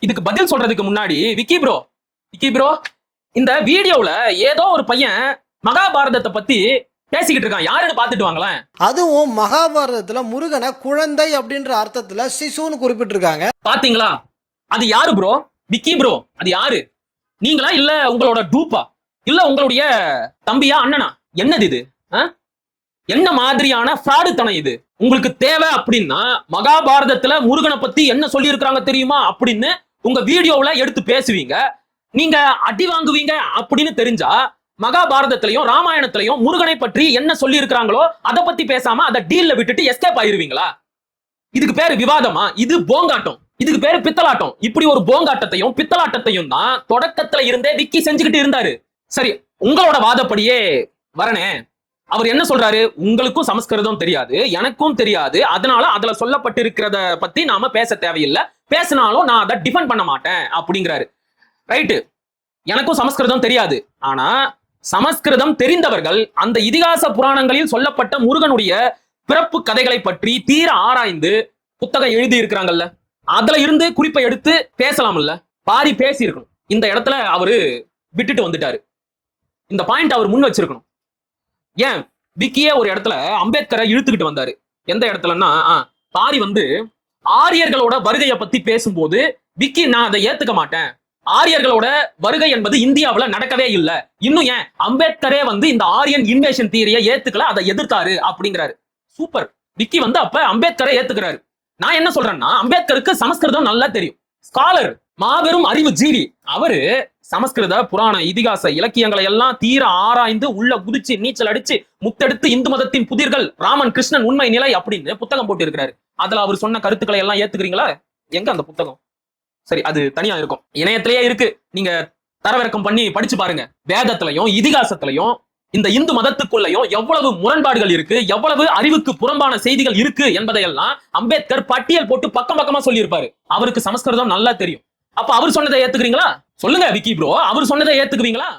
இதுக்கு பதில் சொல்றதுக்கு முன்னாடி விக்கி ப்ரோ இந்த வீடியோல ஏதோ ஒரு பையன் மகாபாரதத்தை பத்தி பேசிக்கிட்டு இருக்கான். யாருன்னு பாத்துட்டு வாங்களேன். அதுவும் மகாபாரதத்துல முருகனை குழந்தை அப்படின்ற அர்த்தத்துல சிசுன்னு குறிப்பிட்டிருக்காங்க. பாத்தீங்களா? அது யாரு ப்ரோ? விக்கி ப்ரோ அது யாரு? நீங்களா இல்ல உங்களோட டூப்பா இல்ல உங்களுடைய தம்பியா அண்ணனா? என்னது இது? என்ன மாதிரியான ஃப்ராடுத்தனம் இது? உங்களுக்கு தேவை அப்படின்னா மகாபாரதத்துல முருகனை பத்தி என்ன சொல்லி இருக்காங்க தெரியுமா அப்படின்னு உங்க வீடியோல எடுத்து பேசுவீங்க. நீங்க அடி வாங்குவீங்க அப்படின்னு தெரிஞ்சா மகாபாரதத்திலையும் ராமாயணத்திலையும் முருகனை பற்றி என்ன சொல்லி இருக்கிறாங்களோ அதை பத்தி பேசாம அதை டீல்ல விட்டுட்டு எஸ்கேப் ஆயிருவீங்களா? இதுக்கு பேரு விவாதமா? இது போங்காட்டம், இதுக்கு பேரு பித்தலாட்டம். இப்படி ஒரு போங்காட்டத்தையும் பித்தலாட்டத்தையும் தான் தொடக்கத்துல இருந்தே விக்கி செஞ்சுக்கிட்டு இருந்தாரு. சரி, உங்களோட வாதப்படியே வரனே. அவர் என்ன சொல்றாரு? உங்களுக்கும் சமஸ்கிருதம் தெரியாது, எனக்கும் தெரியாது, அதனால அதுல சொல்லப்பட்டிருக்கிறத பத்தி நாம பேச தேவையில்லை, பேசினாலும் நான் அதை டிஃபெண்ட் பண்ண மாட்டேன் அப்படிங்கிறாரு. ரைட்டு, எனக்கும் சமஸ்கிருதம் தெரியாது. ஆனா சமஸ்கிருதம் தெரிந்தவர்கள் அந்த இதிகாச புராணங்களில் சொல்லப்பட்ட முருகனுடைய பிறப்பு கதைகளை பற்றி தீர ஆராய்ந்து புத்தகம் எழுதி இருக்கிறாங்கல்ல, அதுல இருந்து குறிப்பை எடுத்து பேசலாம்ல. பாதி பேசி இருக்கணும். இந்த இடத்துல அவரு விட்டுட்டு வந்துட்டாரு. இந்த பாயிண்ட் அவர் முன் வச்சிருக்கணும். ஏன் விக்கியே ஒரு இடத்துல அம்பேத்கரை இழுத்துக்கிட்டு வந்தாரு. எந்த இடத்துலன்னா பாரி ஆரியர்களோட வருகையை பத்தி பேசும்போது விக்கி நான் அதை ஏத்துக்க மாட்டேன், ஆரியர்களோட வருகை என்பது இந்தியாவுல நடக்கவே இல்லை, இன்னும் ஏன் அம்பேத்கரே இந்த ஆரியன் இன்வேஷன் தியரியை ஏத்துக்கல, அதை எதிர்த்தாரு அப்படிங்கிறாரு. சூப்பர். விக்கி அப்ப அம்பேத்கரை ஏத்துக்கிறாரு. நான் என்ன சொல்றேன்னா, அம்பேத்கருக்கு சமஸ்கிருதம் நல்லா தெரியும், ஸ்காலர், மாபெரும் அறிவு ஜீவி. அவரு சமஸ்கிருத புராண இதிகாச இலக்கியங்களை எல்லாம் தீர ஆராய்ந்து உள்ள குதிச்சு நீச்சல் அடிச்சு முத்தெடுத்து இந்து மதத்தின் புதிர்கள், ராமன் கிருஷ்ணன் உண்மை நிலை அப்படின்னு புத்தகம் போட்டு இருக்கிறாரு. அதுல அவர் சொன்ன கருத்துக்களை எல்லாம் ஏத்துக்கிறீங்களா? எங்க அந்த புத்தகம்? சரி, அது தனியா இருக்கும், இணையத்திலேயே இருக்கு, நீங்க தரவிறக்கம் பண்ணி படிச்சு பாருங்க. வேதத்திலையும் இதிகாசத்திலையும் இந்த இந்து மதத்துக்குள்ளயும் எவ்வளவு முரண்பாடுகள் இருக்கு, எவ்வளவு அறிவுக்கு புறம்பான செய்திகள் இருக்கு என்பதையெல்லாம் அம்பேத்கர் பட்டியல் போட்டு பக்கம் பக்கமா சொல்லி இருப்பாரு. அவருக்கு சமஸ்கிருதம் நல்லா தெரியும். அப்ப அவர் சொன்னதை ஏத்துக்கிறீங்களா? சொல்லுங்க விக்கி ப்ரோ, அவர் சொன்னதை ஏத்துக்குவீங்களா?